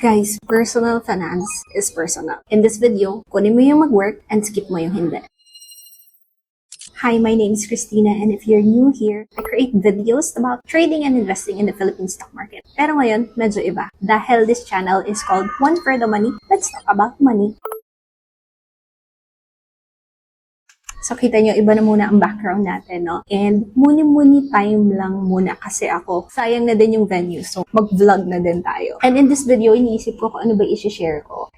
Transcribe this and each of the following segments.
Guys, personal finance is personal. In this video, kunin mo yung mag-work and skip mo yung hindi. Hi, my name is Christina, and if you're new here, I create videos about trading and investing in the Philippine stock market. Pero ngayon, medyo iba. Dahil this channel is called One for the Money, let's talk about money. So, kita nyo, iba na muna ang background natin, no? And muni-muni time lang muna kasi ako. Sayang na din yung venue, so mag-vlog na din tayo. And in this video, iniisip ko kung ano ba i-share ko.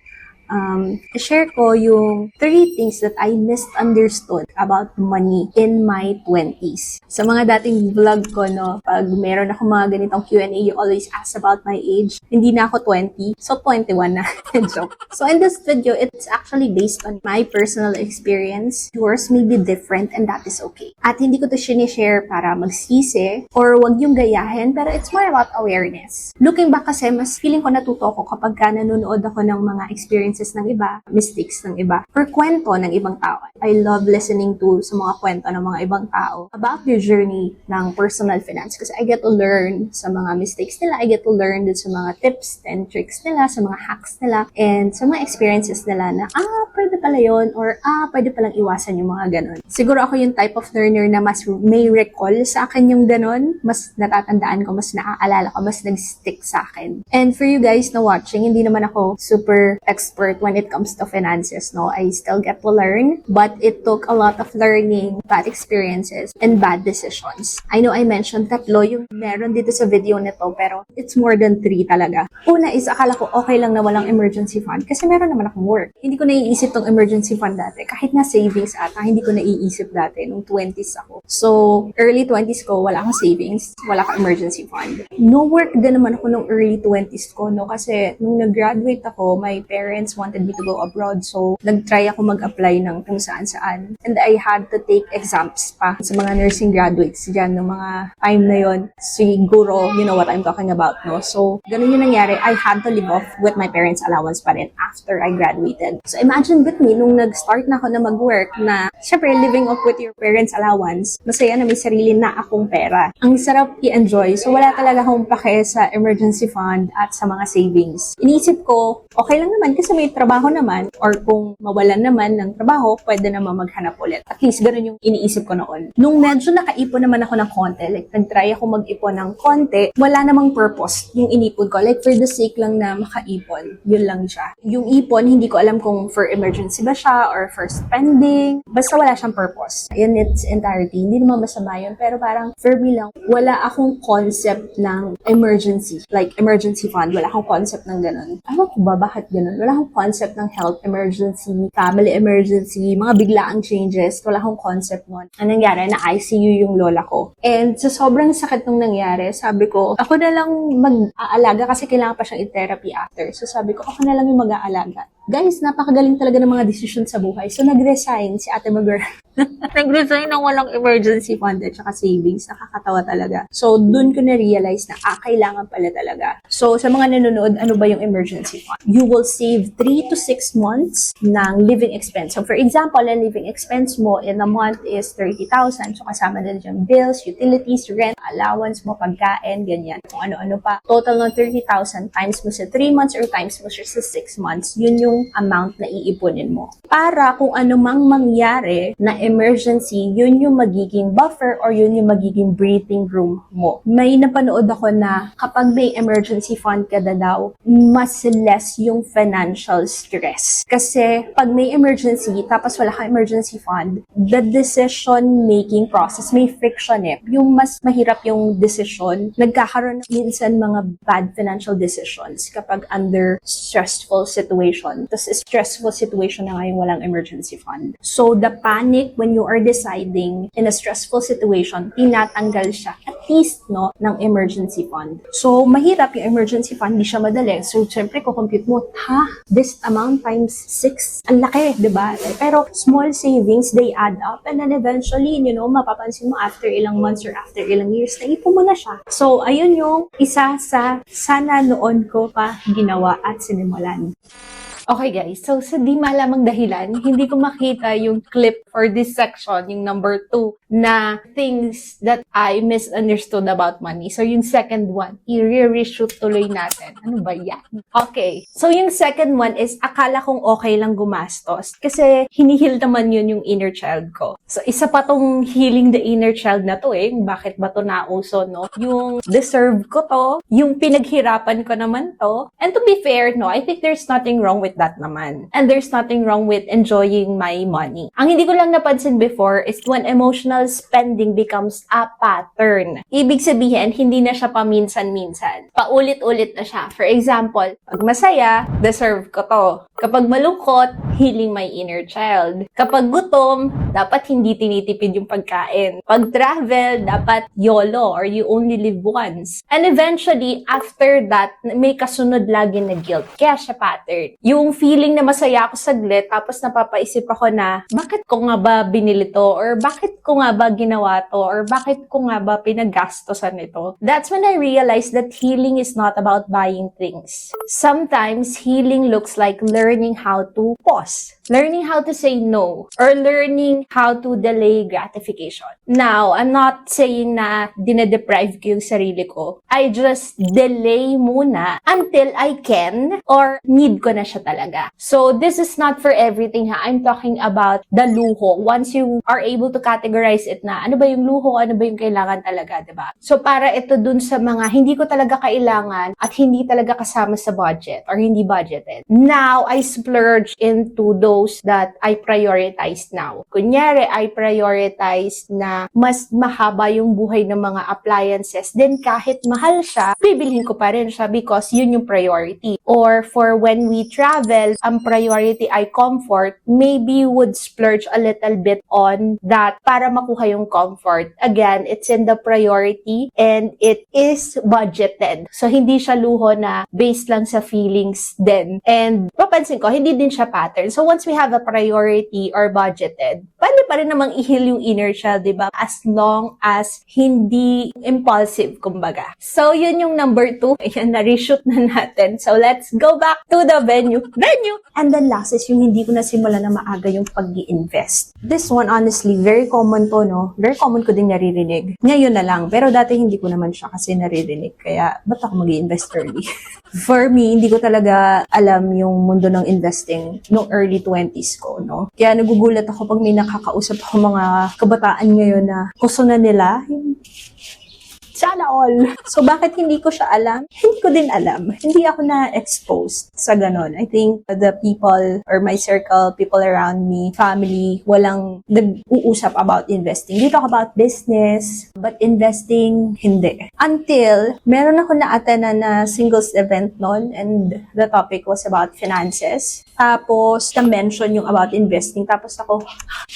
I-share ko yung 3 things that I misunderstood about money in my 20s. Sa mga dating vlog ko, no, pag meron ako mga ganitong Q&A, you always ask about my age. Hindi na ako 20, so 21 na. Joke. So in this video, it's actually based on my personal experience. Yours may be different and that is okay. At hindi ko to sinishare para magsisi or wag yung gayahin, pero it's more about awareness. Looking back kasi, mas feeling ko natuto ko kapag nanonood ako ng mga experiences ng iba, mistakes ng iba, or kwento ng ibang tao. I love listening to sa mga kwento ng mga ibang tao about their journey ng personal finance kasi I get to learn sa mga mistakes nila, I get to learn din sa mga tips and tricks nila, sa mga hacks nila, and sa mga experiences nila na, pwede pala yun, or pwede palang iwasan yung mga ganon. Siguro ako yung type of learner na mas may recall sa akin yung ganon, mas natatandaan ko, mas naaalala ko, mas nag-stick sa akin. And for you guys na watching, hindi naman ako super expert when it comes to finances, no? I still get to learn, but it took a lot of learning, bad experiences, and bad decisions. I know I mentioned 3 yung meron dito sa video nito, pero it's more than 3 talaga. Una is, akala ko okay lang na walang emergency fund kasi meron naman akong work. Hindi ko naiisip tong emergency fund dati. Kahit nga savings ata, hindi ko naiisip dati nung 20s ako. So, early 20s ko, wala akong savings, wala akong emergency fund. No work din naman ako nung early 20s ko, no? Kasi nung nag-graduate ako, my parents wanted me to go abroad. So, nag-try ako mag-apply ng kung saan-saan. And I had to take exams pa sa mga nursing graduates dyan ng mga time na yon. Siguro, you know what I'm talking about, no? So, ganun yung nangyari. I had to live off with my parents' allowance pa rin after I graduated. So, imagine with me, nung nag-start na ako na mag-work na, syempre, living off with your parents' allowance, masaya na may sarili na akong pera. Ang sarap i-enjoy. So, wala talaga akong pake sa emergency fund at sa mga savings. Iniisip ko, okay lang naman kasi may trabaho naman, or kung mawalan naman ng trabaho, pwede naman maghanap ulit. At least, ganun yung iniisip ko noon. Nung medyo nakaipon naman ako ng konti, like nag-try ako mag-ipon ng konti, wala namang purpose yung inipon ko. Like for the sake lang na makaipon, yun lang siya. Yung ipon, hindi ko alam kung for emergency ba siya or for spending. Basta wala siyang purpose. In its entirety, hindi naman masama yun. Pero parang for me lang, wala akong concept ng emergency. Like emergency fund, wala akong concept ng ganun. Ano ko ba? Bakit ganun? Wala akong concept ng health emergency, family emergency, mga biglaang changes. Wala akong concept nun. Anong nangyari? Na ICU yung lola ko. And sa sobrang sakit nung nangyari, sabi ko, ako na lang mag-aalaga kasi kailangan pa siyang i-therapy after. So sabi ko, ako na lang yung mag-aalaga. Guys, napakagaling talaga ng mga decision sa buhay. So, nag-resign si Ate Magor. Nag-resign ng walang emergency fund at saka savings. Nakakatawa talaga. So, dun ko na-realize na, kailangan pala talaga. So, sa mga nanonood, ano ba yung emergency fund? You will save 3 to 6 months ng living expense. So, for example, ang living expense mo in a month is 30,000. So, kasama na dyan bills, utilities, rent, allowance mo, pagkain, ganyan. Kung ano-ano pa. Total ng 30,000 times mo sa 3 months or times mo siya sa 6 months. Yun yung amount na iipunin mo. Para kung ano mang mangyari na emergency, yun yung magiging buffer or yun yung magiging breathing room mo. May napanood ako na kapag may emergency fund ka daw, mas less yung financial stress. Kasi pag may emergency, tapos wala kang emergency fund, the decision-making process, may friction eh. Yung mas mahirap yung decision, nagkakaroon minsan mga bad financial decisions kapag under stressful situation. Tapos stressful situation na ngayon walang emergency fund. So, the panic when you are deciding in a stressful situation, tinatanggal siya at least, no, ng emergency fund. So, mahirap yung emergency fund, hindi siya madali. So, syempre, kukompute mo, this amount times 6, ang laki, diba? Pero, small savings, they add up and then eventually, you know, mapapansin mo after ilang months or after ilang years, naipon mo na siya. So, ayun yung isa sa sana noon ko pa ginawa at sinimulan. Okay guys, so sa di malamang dahilan, hindi ko makita yung clip for this section, yung number 2, na things that I misunderstood about money. So yung second one, i-reshoot tuloy natin. Ano ba yan? Okay, so yung second one is akala kong okay lang gumastos kasi hinihil naman yun yung inner child ko. So isa pa tong healing the inner child na to bakit ba to nauso, no? Yung deserve ko to, yung pinaghirapan ko naman to. And to be fair, no, I think there's nothing wrong with that naman. And there's nothing wrong with enjoying my money. Ang hindi ko lang napansin before is when emotional spending becomes a pattern. Ibig sabihin, hindi na siya paminsan-minsan. Paulit-ulit na siya. For example, pag masaya, deserve ko to. Kapag malungkot, healing my inner child. Kapag gutom, dapat hindi tinitipid yung pagkain. Pag travel, dapat YOLO or you only live once. And eventually, after that, may kasunod lagi na guilt. Kaya siya pattern. Yung feeling na masaya ako saglit, tapos napapaisip ako na, bakit ko nga ba binili to? Or bakit ko nga ba ginawa to? Or bakit ko nga ba pinaggastosan ito? That's when I realized that healing is not about buying things. Sometimes, healing looks like learning how to pause. Learning how to say no. Or learning how to delay gratification. Now, I'm not saying na dinedeprive ko yung sarili ko. I just delay muna until I can or need ko na siya talaga. So, this is not for everything ha. I'm talking about the luho. Once you are able to categorize it na, ano ba yung luho, ano ba yung kailangan talaga, diba? So, para ito dun sa mga hindi ko talaga kailangan at hindi talaga kasama sa budget or hindi budgeted. Now, I splurge into those that I prioritize now. Kunyari, I prioritize na mas mahaba yung buhay ng mga appliances. Then, kahit mahal siya, bibilhin ko pa rin siya because yun yung priority. Or for when we travel, ang priority ay comfort, maybe you would splurge a little bit on that para makuha yung comfort. Again, it's in the priority and it is budgeted. So, hindi siya luho na based lang sa feelings din. And papansin ko, hindi din siya pattern. So, once we have a priority or budgeted, pwede pa rin namang i-heal yung inner child, diba? As long as hindi impulsive, kumbaga. So, yun yung number 2. Ayan, na-reshoot na natin. So, let's go back to the venue. And then last is yung hindi ko nasimula na maaga yung pag-i-invest. This one, honestly, very common to, no? Very common ko din naririnig. Ngayon na lang. Pero dati hindi ko naman siya kasi naririnig. Kaya, ba't ako mag-i-invest early? For me, hindi ko talaga alam yung mundo ng investing nung early 20s ko, no? Kaya nagugulat ako pag may nakakausap ako mga kabataan ngayon na gusto na nila yung sana all. So, bakit hindi ko siya alam? Hindi ko din alam. Hindi ako na-exposed sa ganon. I think the people or my circle, people around me, family, walang nag-uusap about investing. They talk about business, but investing, hindi. Until, meron ako na-attend na singles event noon and the topic was about finances. Tapos, na-mention yung about investing. Tapos ako,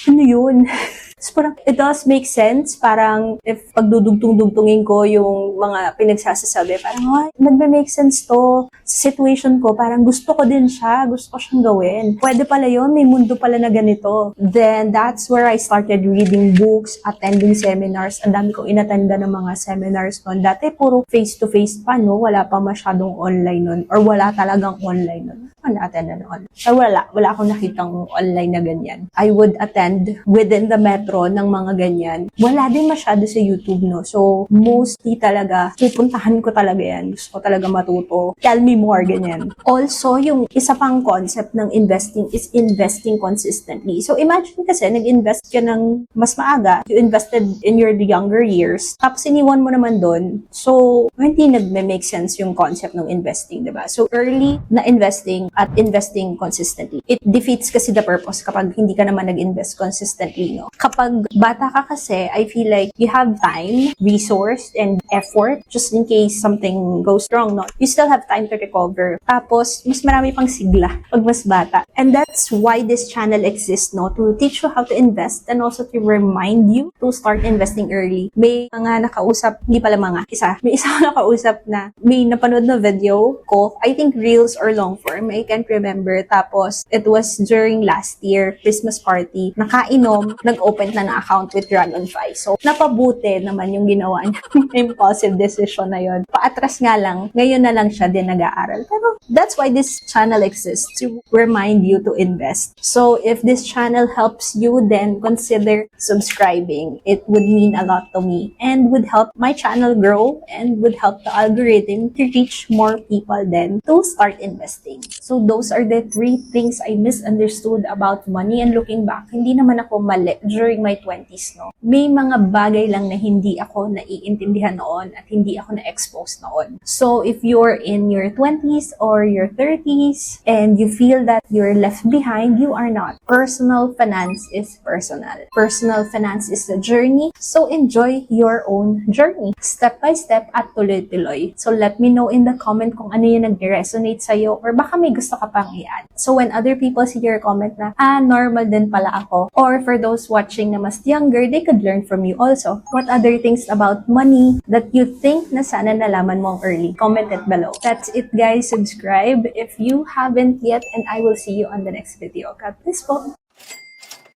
ano yun? So, parang, it does make sense. Parang, if pagdudugtong-dugtungin ko yung mga pinagsasasabi, parang, nagme-make sense to. Sa situation ko, parang gusto ko din siya. Gusto ko siyang gawin. Pwede pala yun. May mundo pala na ganito. Then, that's where I started reading books, attending seminars. Ang dami kong inattenda ng mga seminars noon. Dati, puro face-to-face pa, no? Wala pa masyadong online noon. Or wala talagang online noon. Ano attend na noon? So, wala akong nakitang online na ganyan. I would attend within the metro ng mga ganyan. Wala din masyado sa YouTube, no? So, mostly talaga, pupuntahan ko talaga yan. Gusto ko talaga matuto. Tell me more, ganyan. Also, yung isa pang concept ng investing is investing consistently. So, imagine kasi, nag-invest ka ng mas maaga. You invested in your younger years. Tapos, iniwan mo naman doon. So, hindi nagme-make sense yung concept ng investing, diba? So, early na investing at investing consistently. It defeats kasi the purpose kapag hindi ka naman nag-invest consistently, no? Kapag bata ka kasi, I feel like you have time, resource, and effort just in case something goes wrong, no? You still have time to recover. Tapos, mas marami pang sigla pag mas bata. And that's why this channel exists, no? To teach you how to invest and also to remind you to start investing early. May mga nakausap, hindi pala mga, may isa nakausap na may napanood na video ko, I think reels or long form, I can't remember. Tapos, it was during last year, Christmas party. Nakainom, nag-open na ng account with Dragonfly. So, napabuti naman yung ginawa niya. Impulsive decision na yon. Paatras nga lang, ngayon na lang siya din nag-aaral. Pero, that's why this channel exists, to remind you to invest. So, if this channel helps you, then consider subscribing. It would mean a lot to me and would help my channel grow and would help the algorithm to reach more people then to start investing. So, those are the 3 things I misunderstood about money, and looking back, hindi naman ako mali during my 20s, no? May mga bagay lang na hindi ako naiintindihan noon at hindi ako na-expose noon. So, if you're in your 20s or your 30s and you feel that you're left behind, you are not. Personal finance is personal. Personal finance is the journey, so enjoy your own journey. Step by step at tuloy-tuloy. So, let me know in the comment kung ano yung nag-resonate sa'yo or baka may gusto ka pang i-add. So, when other people see your comment na, normal din pala ako, or for those watching na mas younger, they could learn from you also. What other things about money that you think na sana nalaman mo early? Comment it below. That's it, guys. Subscribe if you haven't yet, and I will see you on the next video. God bless po.